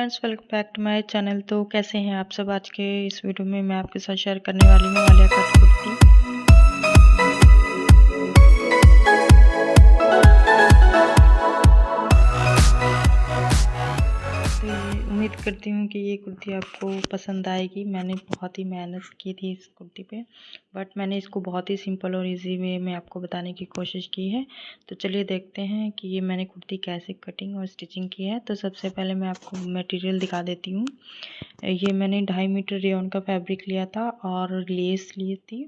Friends, welcome back to my channel. तो कैसे हैं आप सब। आज के इस वीडियो में मैं आपके साथ शेयर करने वाली हूँ आलिया कट कुर्ती। तो ये उम्मीद करती हूँ कि ये कुर्ती आपको पसंद आएगी। मैंने बहुत ही मेहनत की थी इस कुर्ती पे, बट मैंने इसको बहुत ही सिंपल और इजी वे में आपको बताने की कोशिश की है। तो चलिए देखते हैं कि ये मैंने कुर्ती कैसे कटिंग और स्टिचिंग की है। तो सबसे पहले मैं आपको मटेरियल दिखा देती हूँ। ये मैंने 2.5 मीटर रेयॉन का फैब्रिक लिया था और लेस ली थी।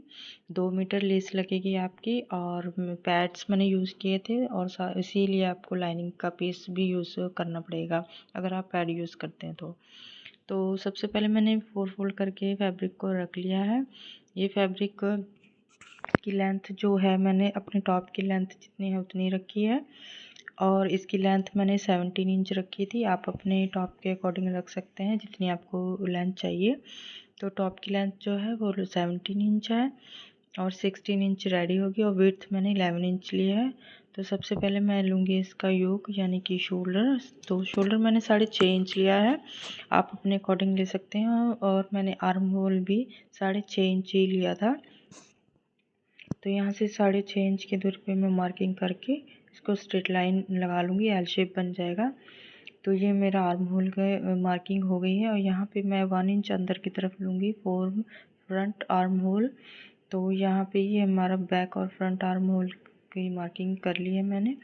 2 मीटर लेस लगेगी आपकी, और पैड्स मैंने यूज़ किए थे, और इसीलिए आपको लाइनिंग का पीस भी यूज़ करना पड़ेगा अगर आप पैड यूज़ करते हैं तो सबसे पहले मैंने 4 फोल्ड करके फैब्रिक को रख लिया है। ये फैब्रिक की लेंथ जो है मैंने अपने टॉप की लेंथ जितनी है उतनी रखी है, और इसकी लेंथ मैंने 17 इंच रखी थी। आप अपने टॉप के अकॉर्डिंग रख सकते हैं जितनी आपको लेंथ चाहिए। तो टॉप की लेंथ जो है वो 17 इंच है, और 16 इंच रेडी होगी, और विड्थ मैंने 11 इंच लिया है। तो सबसे पहले मैं लूँगी इसका योक यानी कि शोल्डर। तो शोल्डर मैंने 6.5 इंच लिया है, आप अपने अकॉर्डिंग ले सकते हैं। और मैंने आर्म होल भी 6.5 इंच ही लिया था। तो यहाँ से 6.5 इंच की दूरी पे मैं मार्किंग करके इसको स्ट्रेट लाइन लगा लूँगी, एल शेप बन जाएगा। तो ये मेरा आर्म होल का मार्किंग हो गई है, और यहाँ पे मैं 1 इंच अंदर की तरफ लूँगी फॉर फ्रंट आर्म होल। तो यहाँ पे ये हमारा बैक और फ्रंट आर्म होल की मार्किंग कर ली है मैंने।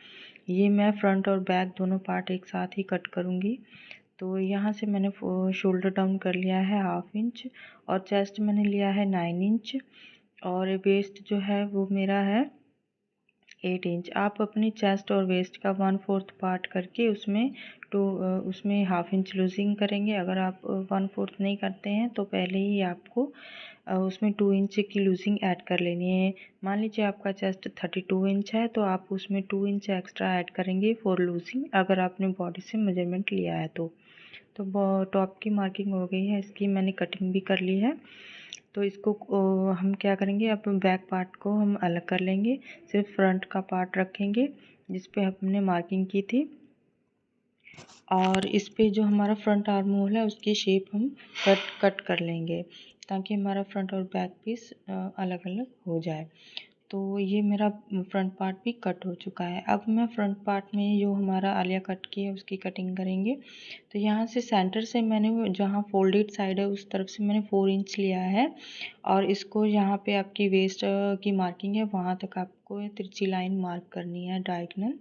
ये मैं फ्रंट और बैक दोनों पार्ट एक साथ ही कट करूँगी। तो यहाँ से मैंने शोल्डर डाउन कर लिया है 1/2 इंच, और चेस्ट मैंने लिया है 9 इंच, और वेस्ट जो है वो मेरा है 8 इंच। आप अपनी चेस्ट और वेस्ट का 1/4 पार्ट करके उसमें उसमें 1/2 इंच लूजिंग करेंगे। अगर आप 1/4 नहीं करते हैं तो पहले ही आपको उसमें 2 इंच की लूजिंग ऐड कर लेनी है। मान लीजिए आपका चेस्ट 32 इंच है, तो आप उसमें 2 इंच एक्स्ट्रा ऐड करेंगे फॉर लूजिंग, अगर आपने बॉडी से मेजरमेंट लिया है तो टॉप की मार्किंग हो गई है, इसकी मैंने कटिंग भी कर ली है। तो इसको हम क्या करेंगे, अब बैक पार्ट को हम अलग कर लेंगे, सिर्फ फ्रंट का पार्ट रखेंगे जिस पे हमने मार्किंग की थी, और इस पे जो हमारा फ्रंट आर्म होल है उसकी शेप हम कट कर लेंगे, ताकि हमारा फ्रंट और बैक पीस अलग अलग हो जाए। तो ये मेरा फ्रंट पार्ट भी कट हो चुका है। अब मैं फ्रंट पार्ट में जो हमारा आलिया कट की है उसकी कटिंग करेंगे। तो यहाँ से सेंटर से मैंने जहाँ फोल्डेड साइड है उस तरफ से मैंने 4 इंच लिया है, और इसको यहाँ पे आपकी वेस्ट की मार्किंग है वहाँ तक आपको तिरछी लाइन मार्क करनी है डायगोनल।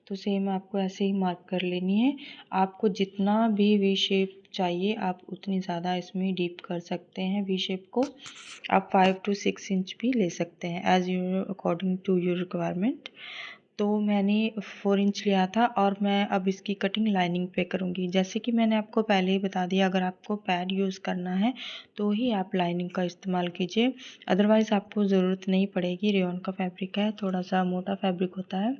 तो सेम आपको ऐसे ही मार्क कर लेनी है। आपको जितना भी वी शेप चाहिए आप उतनी ज़्यादा इसमें डीप कर सकते हैं। वी शेप को आप 5 to 6 इंच भी ले सकते हैं as you according to your requirement. तो मैंने 4 इंच लिया था, और मैं अब इसकी कटिंग लाइनिंग पे करूँगी। जैसे कि मैंने आपको पहले ही बता दिया, अगर आपको पैड यूज़ करना है तो ही आप लाइनिंग का इस्तेमाल कीजिए, अदरवाइज़ आपको ज़रूरत नहीं पड़ेगी। रेयॉन का फैब्रिक है, थोड़ा सा मोटा फैब्रिक होता है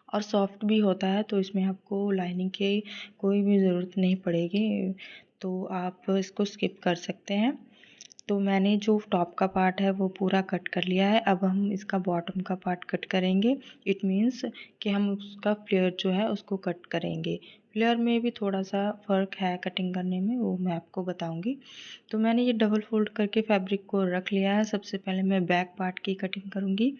और सॉफ्ट भी होता है, तो इसमें आपको लाइनिंग की कोई भी ज़रूरत नहीं पड़ेगी, तो आप इसको स्किप कर सकते हैं। तो मैंने जो टॉप का पार्ट है वो पूरा कट कर लिया है। अब हम इसका बॉटम का पार्ट कट करेंगे। इट मीन्स कि हम उसका फ्लेयर जो है उसको कट करेंगे। फ्लेयर में भी थोड़ा सा फ़र्क है कटिंग करने में, वो मैं आपको बताऊंगी। तो मैंने ये डबल फोल्ड करके फैब्रिक को रख लिया है। सबसे पहले मैं बैक पार्ट की कटिंग करूँगी।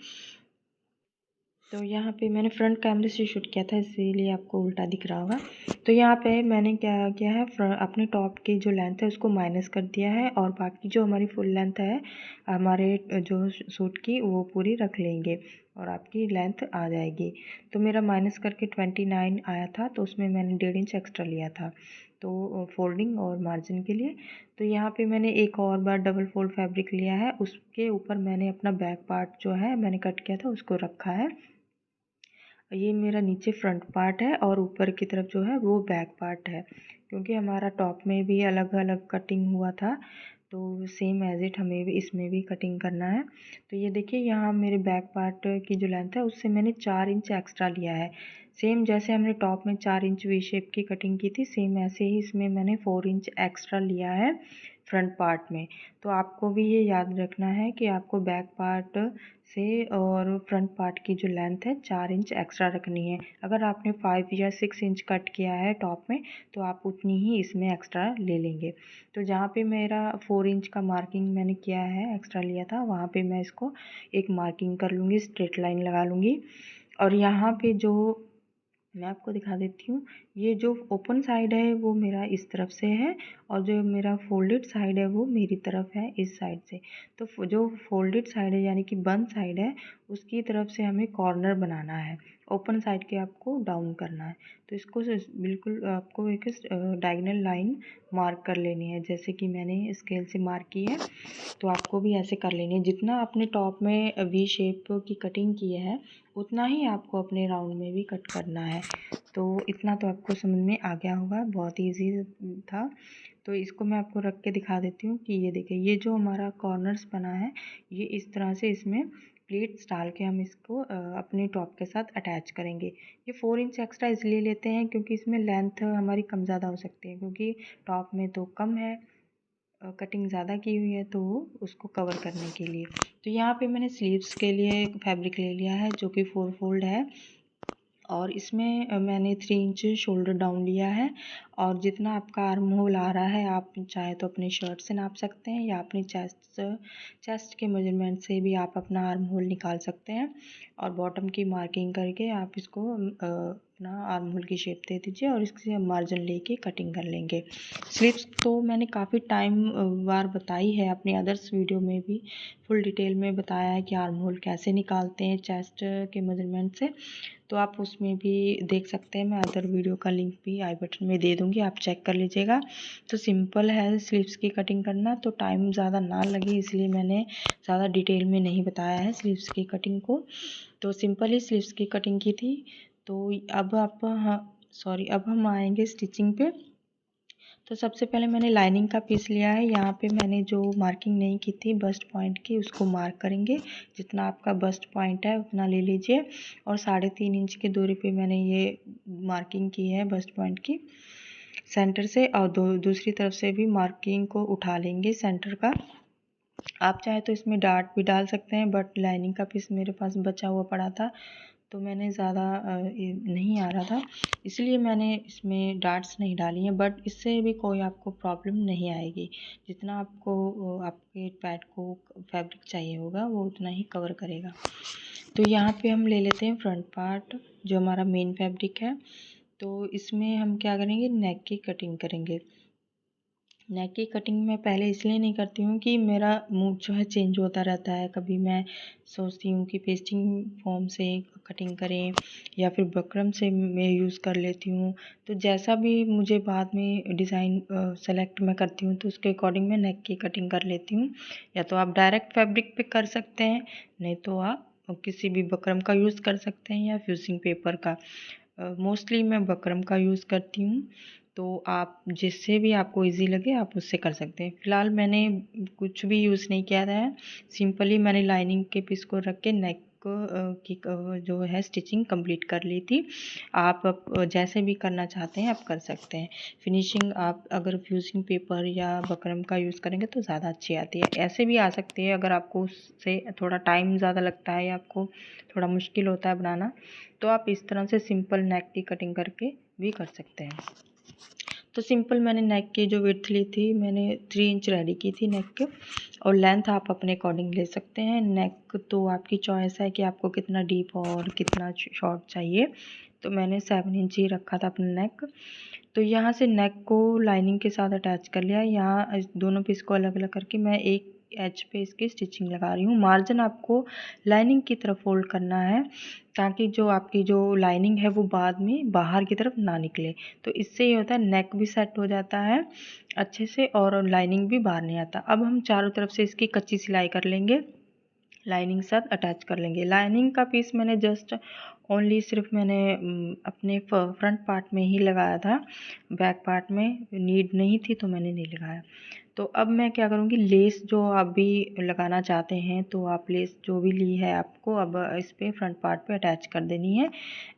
तो यहाँ पे मैंने फ्रंट कैमरे से शूट किया था, इसीलिए आपको उल्टा दिख रहा होगा। तो यहाँ पे मैंने क्या किया है, अपने टॉप की जो लेंथ है उसको माइनस कर दिया है, और बाकी जो हमारी फुल लेंथ है हमारे जो सूट की वो पूरी रख लेंगे, और आपकी लेंथ आ जाएगी। तो मेरा माइनस करके 29 आया था, तो उसमें मैंने 1.5 इंच एक्स्ट्रा लिया था तो फोल्डिंग और मार्जिन के लिए। तो यहाँ पे मैंने एक और बार डबल फोल्ड फैब्रिक लिया है, उसके ऊपर मैंने अपना बैक पार्ट जो है मैंने कट किया था उसको रखा है। ये मेरा नीचे फ्रंट पार्ट है, और ऊपर की तरफ जो है वो बैक पार्ट है, क्योंकि हमारा टॉप में भी अलग अलग कटिंग हुआ था, तो सेम एज इट हमें भी इसमें भी कटिंग करना है। तो ये देखिए, यहाँ मेरे बैक पार्ट की जो लेंथ है उससे मैंने 4 इंच एक्स्ट्रा लिया है। सेम जैसे हमने टॉप में 4 इंच वी शेप की कटिंग की थी, सेम ऐसे ही इसमें मैंने 4 इंच एक्स्ट्रा लिया है फ्रंट पार्ट में। तो आपको भी ये याद रखना है कि आपको बैक पार्ट से और फ्रंट पार्ट की जो लेंथ है 4 इंच एक्स्ट्रा रखनी है। अगर आपने 5 या 6 इंच कट किया है टॉप में तो आप उतनी ही इसमें एक्स्ट्रा ले लेंगे। तो जहाँ पे मेरा 4 इंच का मार्किंग मैंने किया है, एक्स्ट्रा लिया था, वहाँ पे मैं इसको एक मार्किंग कर लूँगी, स्ट्रेट लाइन लगा लूँगी। और यहाँ पे जो मैं आपको दिखा देती हूँ, ये जो ओपन साइड है वो मेरा इस तरफ से है और जो मेरा फोल्डेड साइड है वो मेरी तरफ है इस साइड से। तो जो फोल्डेड साइड है यानी कि बंद साइड है उसकी तरफ से हमें कॉर्नर बनाना है, ओपन साइड के आपको डाउन करना है। तो इसको बिल्कुल आपको एक डायगोनल लाइन मार्क कर लेनी है, जैसे कि मैंने स्केल से मार्क की है तो आपको भी ऐसे कर लेनी है। जितना आपने टॉप में वी शेप की कटिंग की है उतना ही आपको अपने राउंड में भी कट करना है। तो इतना तो आपको समझ में आ गया होगा, बहुत ईजी था। तो इसको मैं आपको रख के दिखा देती हूँ कि ये देखिए, ये जो हमारा कॉर्नर्स बना है ये इस तरह से इसमें प्लेट्स डाल के हम इसको अपने टॉप के साथ अटैच करेंगे। ये 4 इंच एक्स्ट्रा इसलिए लेते हैं क्योंकि इसमें लेंथ हमारी कम ज़्यादा हो सकती है, क्योंकि टॉप में तो कम है, कटिंग ज़्यादा की हुई है, तो उसको कवर करने के लिए। तो यहाँ पे मैंने स्लीव्स के लिए फैब्रिक ले लिया है जो कि 4 फोल्ड है और इसमें मैंने 3 इंच शोल्डर डाउन लिया है। और जितना आपका आर्म होल आ रहा है आप चाहे तो अपने शर्ट से नाप सकते हैं या अपनी चेस्ट के मेजरमेंट से भी आप अपना आर्म होल निकाल सकते हैं। और बॉटम की मार्किंग करके आप इसको अपना आर्म होल की शेप दे दीजिए और इससे मार्जिन लेके कटिंग कर लेंगे। स्लीव्स तो मैंने काफ़ी टाइम बार बताई है, अपनी अदर्स वीडियो में भी फुल डिटेल में बताया है कि आर्म होल कैसे निकालते हैं चेस्ट के मेजरमेंट से। तो आप उसमें भी देख सकते हैं, मैं अदर वीडियो का लिंक भी आई बटन में दे दूँगी, आप चेक कर लीजिएगा। तो सिंपल है स्लीव्स की कटिंग करना, तो टाइम ज़्यादा ना लगे इसलिए मैंने ज़्यादा डिटेल में नहीं बताया है स्लीव्स की कटिंग को। तो सिंपल ही स्लीव्स की कटिंग की थी। तो अब हम आएंगे स्टिचिंग पे। तो सबसे पहले मैंने लाइनिंग का पीस लिया है। यहाँ पे मैंने जो मार्किंग नहीं की थी बस्ट पॉइंट की उसको मार्क करेंगे। जितना आपका बस्ट पॉइंट है उतना ले लीजिए और 3.5 इंच की दूरी पे मैंने ये मार्किंग की है बस्ट पॉइंट की सेंटर से। और दूसरी तरफ से भी मार्किंग को उठा लेंगे सेंटर का। आप चाहे तो इसमें डार्ट भी डाल सकते हैं, बट लाइनिंग का पीस मेरे पास बचा हुआ पड़ा था तो मैंने ज़्यादा नहीं आ रहा था इसलिए मैंने इसमें डार्ट्स नहीं डाली हैं। बट इससे भी कोई आपको प्रॉब्लम नहीं आएगी, जितना आपको आपके पैड को फैब्रिक चाहिए होगा वो उतना ही कवर करेगा। तो यहाँ पे हम ले लेते हैं फ्रंट पार्ट जो हमारा मेन फैब्रिक है। तो इसमें हम क्या करेंगे, नेक की कटिंग करेंगे। नेक की कटिंग मैं पहले इसलिए नहीं करती हूँ कि मेरा मूड जो है चेंज होता रहता है। कभी मैं सोचती हूँ कि पेस्टिंग फॉर्म से कटिंग करें या फिर बकरम से मैं यूज़ कर लेती हूँ। तो जैसा भी मुझे बाद में डिज़ाइन सेलेक्ट मैं करती हूँ तो उसके अकॉर्डिंग मैं नेक की कटिंग कर लेती हूँ। या तो आप डायरेक्ट फैब्रिक पे कर सकते हैं, नहीं तो आप किसी भी बकरम का यूज़ कर सकते हैं या फ्यूजिंग पेपर का। मोस्टली मैं बकरम का यूज़ करती हूँ, तो आप जिससे भी आपको इजी लगे आप उससे कर सकते हैं। फ़िलहाल मैंने कुछ भी यूज़ नहीं किया है, सिंपली मैंने लाइनिंग के पीस को रख के नेक की जो है स्टिचिंग कंप्लीट कर ली थी। आप जैसे भी करना चाहते हैं आप कर सकते हैं। फिनिशिंग आप अगर फ्यूजिंग पेपर या बकरम का यूज़ करेंगे तो ज़्यादा अच्छी आती है। ऐसे भी आ सकती है अगर आपको उससे थोड़ा टाइम ज़्यादा लगता है या आपको थोड़ा मुश्किल होता है बनाना, तो आप इस तरह से सिंपल नेक की कटिंग करके भी कर सकते हैं। तो सिंपल मैंने नेक की जो विड्थ ली थी मैंने 3 इंच रेडी की थी नेक के, और लेंथ आप अपने अकॉर्डिंग ले सकते हैं। नेक तो आपकी चॉइस है कि आपको कितना डीप और कितना शॉर्ट चाहिए। तो मैंने 7 इंच ही रखा था अपना नेक। तो यहाँ से नेक को लाइनिंग के साथ अटैच कर लिया। यहाँ दोनों पीस को अलग अलग करके मैं एक एज पे इसकी स्टिचिंग लगा रही हूँ। मार्जिन आपको लाइनिंग की तरफ फोल्ड करना है ताकि जो आपकी जो लाइनिंग है वो बाद में बाहर की तरफ ना निकले। तो इससे ये होता है नेक भी सेट हो जाता है अच्छे से और लाइनिंग भी बाहर नहीं आता। अब हम चारों तरफ से इसकी कच्ची सिलाई कर लेंगे, लाइनिंग साथ अटैच कर लेंगे। लाइनिंग का पीस मैंने जस्ट ओनली सिर्फ मैंने अपने फ्रंट पार्ट में ही लगाया था, बैक पार्ट में नीड नहीं थी तो मैंने नहीं लगाया। तो अब मैं क्या करूँगी, लेस जो आप भी लगाना चाहते हैं तो आप लेस जो भी ली है आपको अब इस पर फ्रंट पार्ट पे अटैच कर देनी है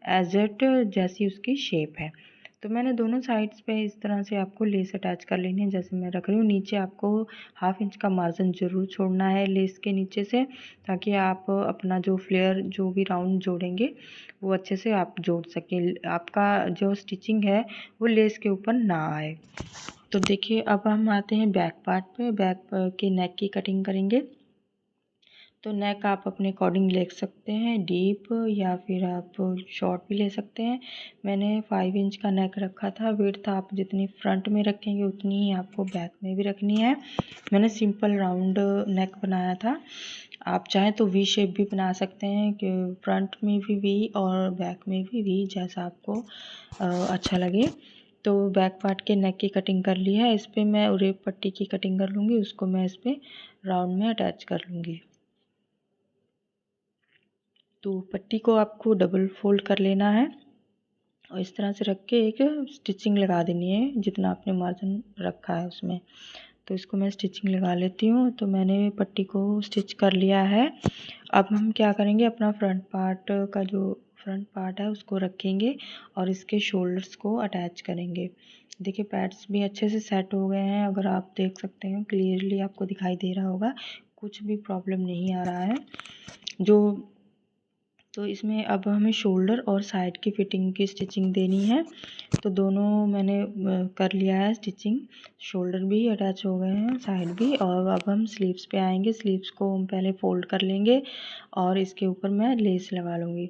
एज इट जैसी उसकी शेप है। तो मैंने दोनों साइड्स पे इस तरह से आपको लेस अटैच कर लेनी है जैसे मैं रख रही हूँ। नीचे आपको 1/2 इंच का मार्जिन ज़रूर छोड़ना है लेस के नीचे से, ताकि आप अपना जो फ्लेयर जो भी राउंड जोड़ेंगे वो अच्छे से आप जोड़ सकें, आपका जो स्टिचिंग है वो लेस के ऊपर ना आए। तो देखिए अब हम आते हैं बैक पार्ट पे। बैक के नेक की कटिंग करेंगे। तो नेक आप अपने अकॉर्डिंग ले सकते हैं, डीप या फिर आप शॉर्ट भी ले सकते हैं। मैंने 5 इंच का नेक रखा था। विड्थ आप जितनी फ्रंट में रखेंगे उतनी ही आपको बैक में भी रखनी है। मैंने सिंपल राउंड नेक बनाया था। आप चाहें तो वी शेप भी बना सकते हैं कि फ्रंट में भी वी और बैक में भी वी, जैसा आपको अच्छा लगे। तो बैक पार्ट के नेक की कटिंग कर ली है। इस पर मैं उरेप पट्टी की कटिंग कर लूँगी, उसको मैं इस पर राउंड में अटैच कर लूँगी। तो पट्टी को आपको डबल फोल्ड कर लेना है और इस तरह से रख के एक स्टिचिंग लगा देनी है जितना आपने मार्जिन रखा है उसमें। तो इसको मैं स्टिचिंग लगा लेती हूँ। तो मैंने पट्टी को स्टिच कर लिया है। अब हम क्या करेंगे, अपना फ्रंट पार्ट का जो फ्रंट पार्ट है उसको रखेंगे और इसके शोल्डर्स को अटैच करेंगे। देखिए पैड्स भी अच्छे से सेट हो गए हैं, अगर आप देख सकते हैं क्लियरली आपको दिखाई दे रहा होगा, कुछ भी प्रॉब्लम नहीं आ रहा है। तो इसमें अब हमें शोल्डर और साइड की फिटिंग की स्टिचिंग देनी है। तो दोनों मैंने कर लिया है स्टिचिंग, शोल्डर भी अटैच हो गए हैं, साइड भी। और अब हम स्लीव्स पे आएंगे। स्लीव्स को हम पहले फोल्ड कर लेंगे और इसके ऊपर मैं लेस लगा लूँगी।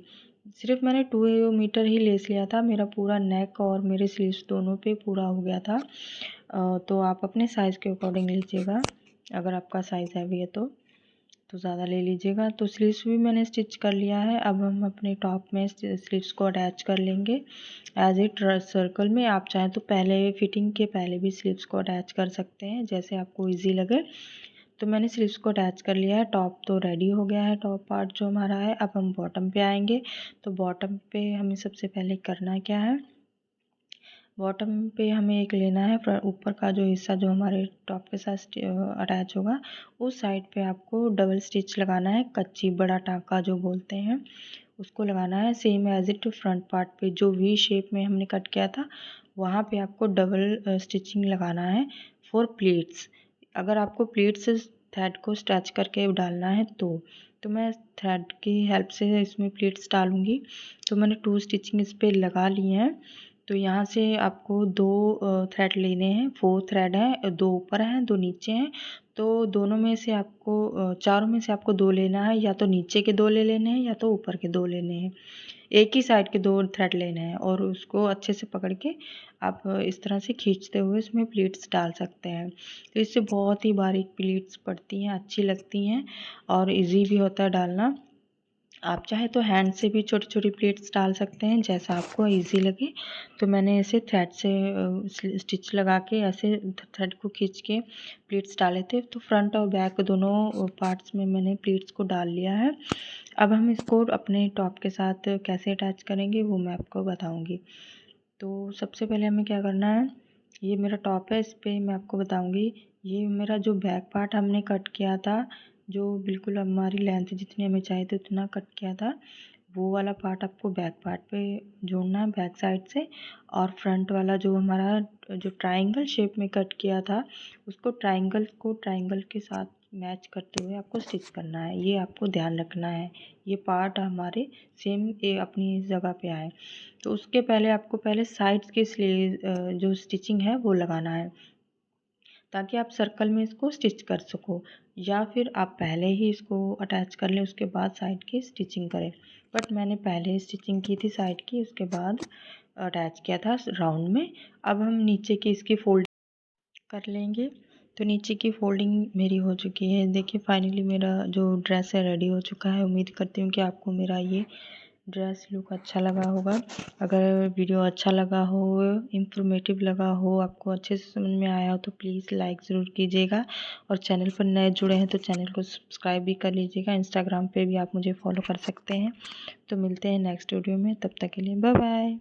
सिर्फ मैंने 2 मीटर ही लेस लिया था, मेरा पूरा नेक और मेरे स्लीव्स दोनों पे पूरा हो गया था। तो आप अपने साइज़ के अकॉर्डिंग लीजिएगा, अगर आपका साइज़ हैवी है तो ज़्यादा ले लीजिएगा। तो स्लीव्स भी मैंने स्टिच कर लिया है। अब हम अपने टॉप में स्लीव्स को अटैच कर लेंगे एज इट सर्कल में। आप चाहें तो पहले फिटिंग के पहले भी स्लीव्स को अटैच कर सकते हैं, जैसे आपको इजी लगे। तो मैंने स्लीव्स को अटैच कर लिया है। टॉप तो रेडी हो गया है, टॉप पार्ट जो हमारा है। अब हम बॉटम पे आएंगे। तो बॉटम पे हमें सबसे पहले करना क्या है, बॉटम पे हमें एक लेना है ऊपर का जो हिस्सा जो हमारे टॉप के साथ अटैच होगा, उस साइड पे आपको डबल स्टिच लगाना है। कच्ची बड़ा टाँका जो बोलते हैं उसको लगाना है। Same as it front part पे जो वी शेप में हमने कट किया था वहाँ पे आपको डबल स्टिचिंग लगाना है फॉर प्लीट्स। अगर आपको प्लीट्स थ्रेड को स्ट्रेच करके डालना है तो मैं थ्रेड की हेल्प से इसमें प्लीट्स डालूँगी। तो मैंने 2 स्टिचिंग इस पर लगा ली हैं। तो यहाँ से आपको 2 थ्रेड लेने हैं। 4 थ्रेड हैं, 2 ऊपर हैं 2 नीचे हैं। तो दोनों में से आपको चारों में से आपको 2 लेना है, या तो नीचे के 2 ले लेने हैं या तो ऊपर के 2 लेने हैं। एक ही साइड के 2 थ्रेड लेने हैं और उसको अच्छे से पकड़ के आप इस तरह से खींचते हुए इसमें प्लीट्स डाल सकते हैं। तो इससे बहुत ही बारीक प्लीट्स पड़ती हैं, अच्छी लगती हैं और इजी भी होता है डालना। आप चाहे तो हैंड से भी छोटी छोटी प्लेट्स डाल सकते हैं, जैसा आपको इजी लगे। तो मैंने ऐसे थ्रेड से स्टिच लगा के ऐसे थ्रेड को खींच के प्लेट्स डाले थे। तो फ्रंट और बैक दोनों पार्ट्स में मैंने प्लेट्स को डाल लिया है। अब हम इसको अपने टॉप के साथ कैसे अटैच करेंगे वो मैं आपको बताऊँगी। तो सबसे पहले हमें क्या करना है, ये मेरा टॉप है, इस पर मैं आपको बताऊँगी। ये मेरा जो बैक पार्ट हमने कट किया था, जो बिल्कुल हमारी लेंथ जितनी हमें चाहिए थी उतना कट किया था, वो वाला पार्ट आपको बैक पार्ट पे जोड़ना है बैक साइड से। और फ्रंट वाला जो हमारा जो ट्रायंगल शेप में कट किया था उसको ट्रायंगल के साथ मैच करते हुए आपको स्टिच करना है। ये आपको ध्यान रखना है, ये पार्ट हमारे सेम अपनी जगह पे आए। तो उसके पहले आपको पहले साइड्स की जो स्टिचिंग है वो लगाना है, ताकि आप सर्कल में इसको स्टिच कर सको, या फिर आप पहले ही इसको अटैच कर लें उसके बाद साइड की स्टिचिंग करें। बट मैंने पहले स्टिचिंग की थी साइड की, उसके बाद अटैच किया था राउंड में। अब हम नीचे की इसकी फोल्ड कर लेंगे। तो नीचे की फोल्डिंग मेरी हो चुकी है। देखिए फाइनली मेरा जो ड्रेस है रेडी हो चुका है। उम्मीद करती हूँ कि आपको मेरा ये ड्रेस लुक अच्छा लगा होगा। अगर वीडियो अच्छा लगा हो, इंफॉर्मेटिव लगा हो, आपको अच्छे से समझ में आया हो तो प्लीज़ लाइक ज़रूर कीजिएगा। और चैनल पर नए जुड़े हैं तो चैनल को सब्सक्राइब भी कर लीजिएगा। इंस्टाग्राम पे भी आप मुझे फॉलो कर सकते हैं। तो मिलते हैं नेक्स्ट वीडियो में, तब तक के लिए बाय बाय।